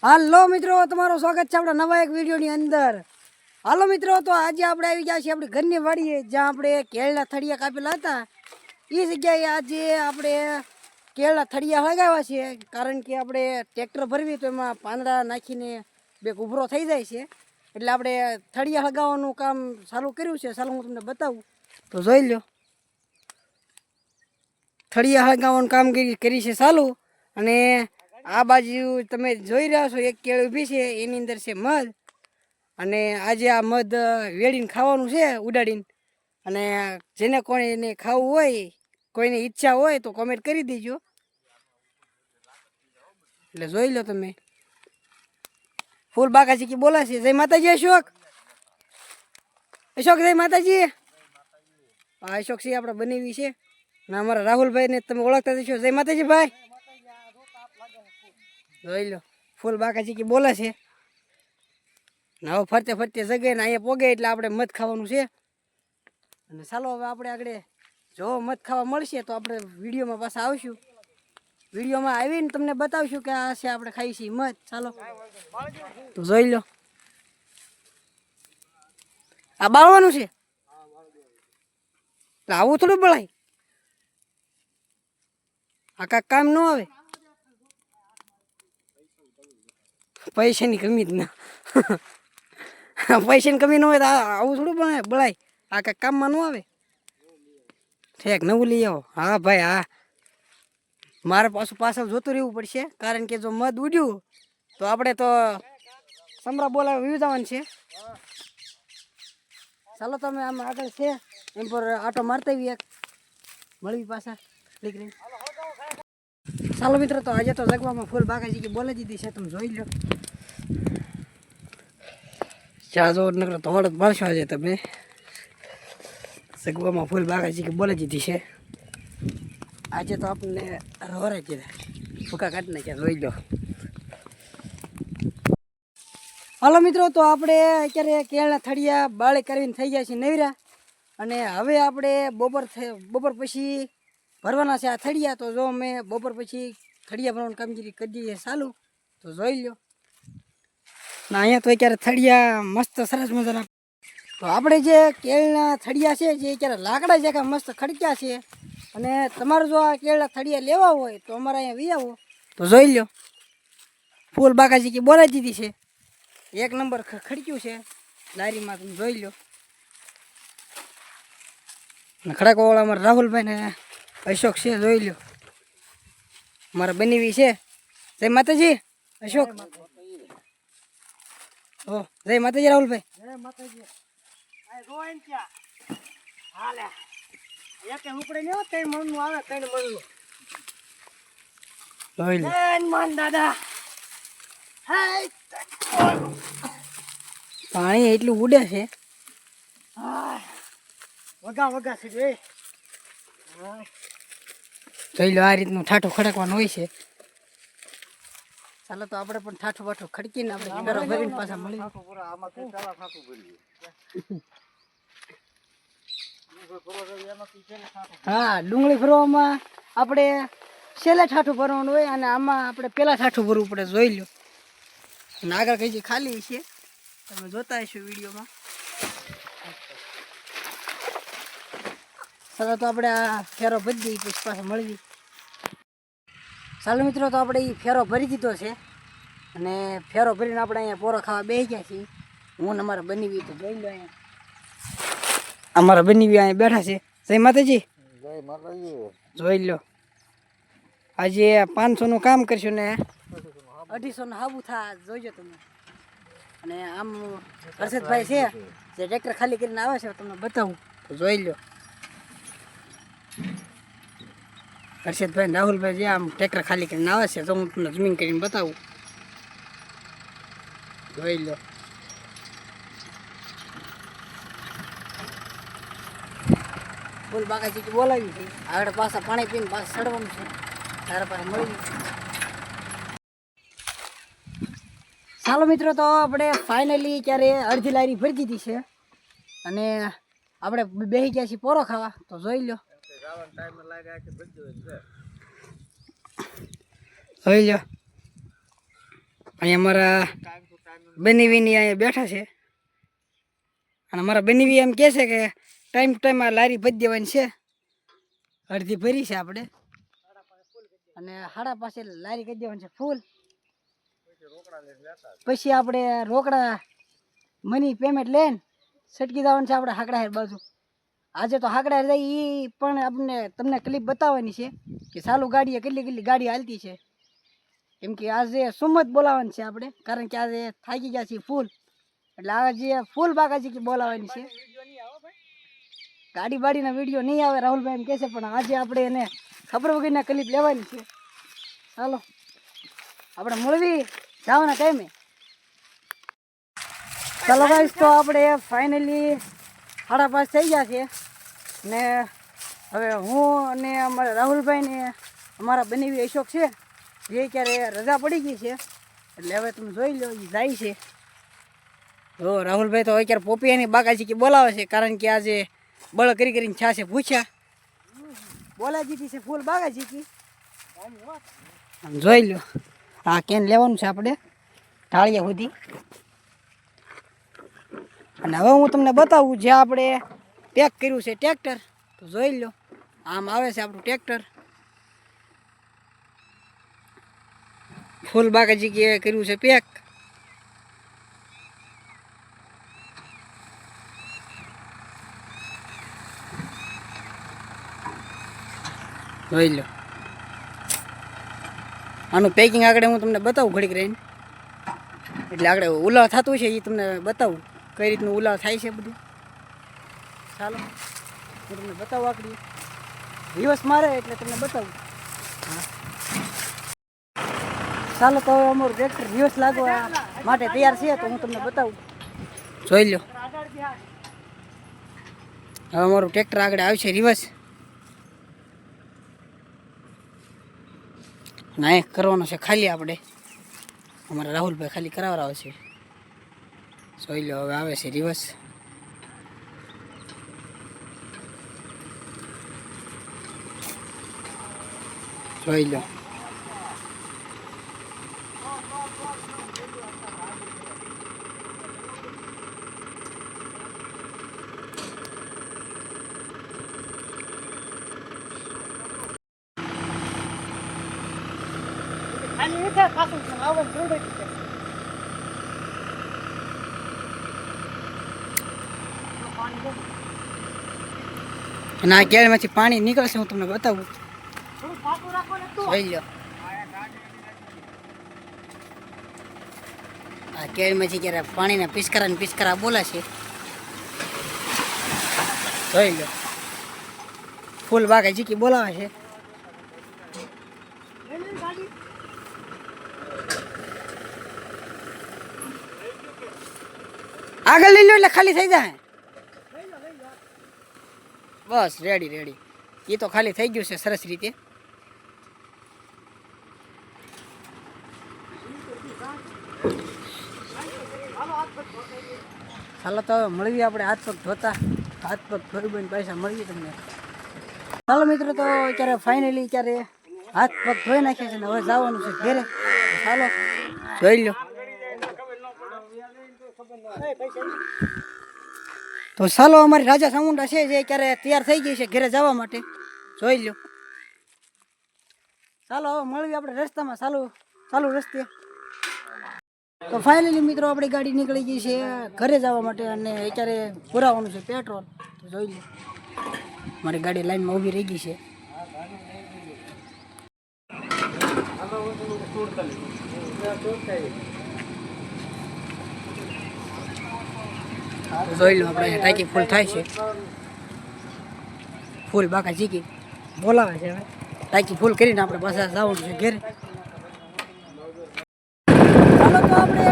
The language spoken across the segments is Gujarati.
હાલો મિત્રો, તમારું સ્વાગત છે આપણા નવા એક વિડીયોની અંદર। હાલો મિત્રો, તો આજે આપણે આવી ગયા છીએ આપણી ઘરની વાડીએ, જ્યાં આપણે કેળના થળિયા કાપેલા હતા। એ જગ્યાએ આજે આપણે કેળના થળિયા લગાવ્યા છે, કારણ કે આપણે ટ્રેક્ટર ભરવી તો એમાં પાંદડા નાખીને બે ઉભરો થઈ જાય છે, એટલે આપણે થળિયા લગાવવાનું કામ ચાલુ કર્યું છે। ચાલો હું તમને બતાવું, તો જોઈ લો। થળિયા લગાવવાનું કામ કરી છે ચાલુ, અને આ બાજુ તમે જોઈ રહ્યા છો એક કેળ ઊભી છે, એની અંદર છે મધ, અને આજે આ મધ વેડીને ખાવાનું છે ઉડાડીને। અને જેને કોઈને ખાવું હોય, કોઈની ઈચ્છા હોય તો કોમેન્ટ કરી દેજો, એટલે જોઈ લો તમે। ફૂલ બાકાજી કી બોલા છે। જય માતાજી અશોક, અશોક જય માતાજી। આ અશોક સિંહ આપણે બનાવી છે, અને અમારા રાહુલભાઈ ને તમે ઓળખતા જશો। જય માતાજી ભાઈ, જોઈ લો ફૂલ બાકાજી કી બોલે છે। હવે ફરતે ફરતે જગે ને અહીંયા પોગે એટલે આપણે મધ ખાવાનું છે। અને ચાલો હવે આપણે આગળ જો મધ ખાવા મળશે તો આપણે વિડીયોમાં પાછા આવશું। વિડીયોમાં આવીને તમને બતાવશું કે આ છે આપણે ખાઈ છીએ મધ। ચાલો તો જોઈ લો, આ બાળવાનું છે, આવું થોડું બળાય, આ કાંક કામ ન આવે। પૈસાની કમી જ ના પૈસાની કમી ન હોય તો આવું થોડું બળાય, આ કાંઈ કામમાં ન આવે। ઠેક નવું લઈ આવો। હા ભાઈ હા, મારે પાછળ જોતું રહેવું પડશે, કારણ કે જો મધ ઉડ્યું તો આપણે તો સમરા બોલાવે વિવજાવાનું છે। ચાલો તમે આમ આગળ છે એમ પર આટો મારતા એક મળવી પાછા દીકરી। ચાલો મિત્રો, તો આજે તો જગવામાં ફૂલ બાકાજી કે બોલે દીધી છે, તમે જોઈ લો। ચા જો નકર તો હળદ મળશો આજે તમે, જગવામાં ફૂલ બાકાજી કે બોલે દીધી છે। આજે તો આપણને રોરે કીધા ભૂકા કાઢી નાખ્યા, જોઈ લો। હાલો મિત્રો, તો આપણે અત્યારે કેળના થળિયા બાળે કરીને થઈ ગયા છે નવરા, અને હવે આપણે બપોર પછી ભરવાના છે આ થળિયા। તો જો અમે બપોર પછી થળિયા ભરવાની કામગીરી કરી દઈએ ચાલુ, તો જોઈ લો। ના અહીંયા તો અત્યારે થળિયા મસ્ત સરસ મજાના, તો આપણે જે કેળના થળિયા છે જે અત્યારે લાકડા જે મસ્ત ખડક્યા છે, અને તમારે જો આ કેળના થળિયા લેવા હોય તો અમારે અહીંયા વી આવો, તો જોઈ લો। ફૂલ બાકાજી કે બોલાવી દીધી છે, એક નંબર ખડક્યું છે લારીમાં, તમે જોઈ લો। ખડાકોવાળા અમારા રાહુલભાઈ ને અશોક છે, જોઈ લો મારા બનેવી છે। જય માતાજી અશોક, ઓ જય માતાજી રાહુલભાઈ, જય માતાજી। આ રોઈન ક્યાં હાલે એક ઉપડે લેવો 3 મણનું આવે, 3 મણનું જોઈ લો। જય માન દાદા, હાય પાણી એટલું ઉડે છે, વગા વગા છે જોઈ લો। આ રીતનું ઠાઠું ખડકવાનું હોય છે। ચાલો તો આપણે પણ ઠાઠું બાઠું ખડકીને આપણે ઘરો ભરીને પાછા મળી। હા, ડુંગળી ભરવામાં આપણે છેલ્લે ઠાઠું ભરવાનું હોય, અને આમાં આપણે પેલા ઠાઠું ભરવું પડે, જોઈ લો। અને આગળ કઈ ખાલી છે, તમે જોતા હશો વિડીયોમાં। ચાલો તો આપણે આ ફેરો ભરી દઈએ પછી પાછા મળવી। ચાલો મિત્રો, તો આપણે એ ફેરો ભરી દીધો છે, અને ફેરો ભરીને આપણે અહીંયા પોરો ખાવા બેસી ગયા છીએ। હું ને અમારા બનીવી તો જોઈ લો, અહીંયા અમારા બનીવી અહીંયા બેઠા છે। જય માતાજી, જય માતાજી, જોઈ લો। આજે 500નું કામ કરશું ને 250 હાબુ થા, જોઈજો તમે। અને આમ હર્ષદભાઈ છે જે ટ્રેક્ટર ખાલી કરીને આવે છે, તમને બતાવું તો જોઈ લો। હર્ષદભાઈ રાહુલભાઈ જે આમ ટ્રેક્ટર ખાલી કરીને આવે છે, તો હું તમને ઝૂમિંગ કરીને બતાવું, જોઈ લો। ફૂલ બાકાજી બોલાવી છે, આગળ પાછા પાણી પીને પાછા ચડવાનું છે, તારા પાસે મળી। ચાલો મિત્રો, તો આપણે ફાઇનલી ક્યારે અડધી લારી ભરી દીધી છે, અને આપણે બેસી ગયા છીએ પોરો ખાવા, તો જોઈ લો। જોઈ લો અહીંયા અમારા બનેવીની અહીંયા બેઠા છે અને અમારા બનેવી એમ કહે છે કે ટાઈમ ટુ ટાઈમ આ લારી ભરી દેવાની છે. અડધી ભરી છે આપણે અને હાડા પાસે લારી કરી દેવાની છે ફૂલ. પછી આપણે રોકડા મની પેમેન્ટ લઈને સટકી જવાનું છે આપણે હાકડા બાજુ. આજે તો હાકડા જાય એ પણ આપણે તમને ક્લિપ બતાવવાની છે કે ચાલુ ગાડીએ કેટલી ગાડી હાલતી છે. કેમ કે આજે સુમત બોલાવવાની છે આપણે, કારણ કે આજે થાકી ગયા છીએ ફૂલ, એટલે આજે ફૂલ બાકાજી કે બોલાવવાની છે. ગાડી બાડીના વિડીયો નહીં આવે રાહુલભાઈ એમ કહે છે, પણ આજે આપણે એને ખબર વગરના ક્લિપ લેવાની છે. ચાલો આપણે મળવી જવાના ટાઈમે. ચાલો ગાઈસ, તો આપણે ફાઇનલી 5:30 થઈ ગયા છે ને હવે હું અને અમારા રાહુલભાઈ ને અમારા બનેવી અશોક છે જે ક્યારે રજા પડી ગઈ છે, એટલે હવે તમે જોઈ લો એ જાય છે. જો રાહુલભાઈ તો અત્યારે પોપિયાની બાકાજી કે બોલાવે છે, કારણ કે આજે બળ કરીને છાશે પૂછ્યા બોલાજી છે ફૂલ બાકાજી કી. જોઈ લો આ કેન લેવાનું છે આપણે ઢાળિયા સુધી. અને હવે હું તમને બતાવું જે આપણે પેક કર્યું છે ટ્રેક્ટર, તો જોઈ લો આમ આવે છે આપણું ટ્રેક્ટર. ફૂલ બાકાજી કે કર્યું છે પેક. જોઈ લો આનું પેકિંગ આગળ હું તમને બતાવું ઘડીક રહીને, એટલે આગળ ઉલાવ થતું છે એ તમને બતાવું કઈ રીતનું ઉલાવ થાય છે બધું. ચાલો હું તમને બતાવું આગળ દિવસ મારે એટલે તમને બતાવું. હા ચાલો, તો હવે અમારું ટ્રેક્ટર દિવસ લાગવા માટે તૈયાર છે, તો હું તમને બતાવું. જોઈ લો હવે અમારું ટ્રેક્ટર આગળ આવશે રિવર્સ. ના કરવાનો છે ખાલી આપણે, અમારા રાહુલભાઈ ખાલી કરાવડાવે છે. જોઈ લો હવે આવે છે રિવર્સ. જોઈ લો અને આ કેળમાંથી પાણી નીકળશે, હું તમને બતાવું. જોઈ લો આ કેળમાંથી ક્યારે પાણીના પિસ્કરા બોલાશે. જોઈ લો ફૂલ બાગે જીકી બોલાવે છે. આગળ લઈ લો એટલે ખાલી થઈ જાય. બસ રેડી એ તો ખાલી થઈ ગયું છે સરસ રીતે. ચાલો તો હવે મળીએ આપણે હાથ પગ ધોતા, હાથ પગ ધોઈ બને પૈસા મળીએ તમને. ચાલો મિત્રો, તો અત્યારે ફાઇનલી અત્યારે હાથ પગ ધોઈ નાખ્યા છે ને હવે જવાનું છે ઘેરે. ચાલો જોઈ લો. તો ચાલો અમારી રાજા ચામુંડા છે જે અત્યારે તૈયાર થઈ ગઈ છે ઘરે જવા માટે. જોઈ લો ચાલો હવે મળીએ આપણે રસ્તામાં ચાલુ રસ્તે. તો ફાઇનલી મિત્રો આપણી ગાડી નીકળી ગઈ છે ઘરે જવા માટે અને અત્યારે પુરાવાનું છે પેટ્રોલ. તો જોઈ લો મારી ગાડી લાઈનમાં ઊભી રહી ગઈ છે. જોઈ લો આપણે ટાંકી ફૂલ થાય છે. ફૂલ બાકા જીકી બોલાવે છે. હવે ટાંકી ફૂલ કરીને આપણે પાછા જવાનું છે ઘેરે. ચાલો તો આપણે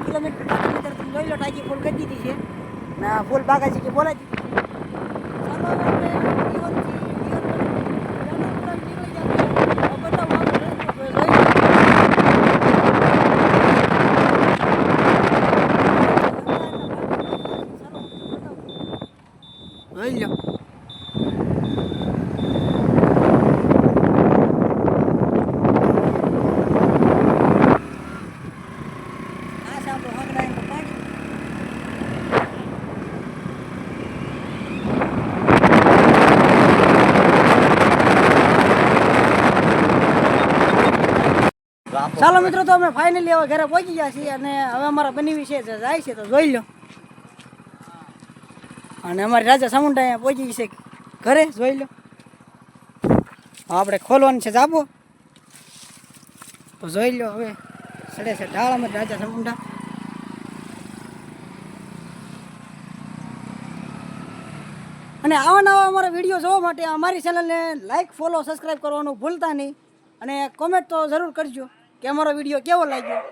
કિલોમીટર તમે જોઈ લો ટાંકી ફૂલ કરી દીધી છે ને ફૂલ બાકા જીકી બોલાવી દીધી. જોઈ લો. આ છે આપણો હકડાઈનો પાણી. ચાલો મિત્રો, તો અમે ફાઇનલી હવે ઘરે પહોંચી ગયા છીએ અને હવે અમારા બની છે જાય છે તો જોઈ લો. અને અમારી રાજા સામુંડા અહીંયા પહોંચી છે ઘરે, જોઈ લો. આપણે ખોલવાનું છે જાબો, તો જોઈ લો. હવે સડે છે ઢાળ અમારી રાજા સામુંડા. અને આવા નવા અમારા વિડીયો જોવા માટે અમારી ચેનલને લાઈક, ફોલો, સબસ્ક્રાઈબ કરવાનું ભૂલતા નહીં. અને કોમેન્ટ તો જરૂર કરજો કે અમારો વિડીયો કેવો લાગ્યો.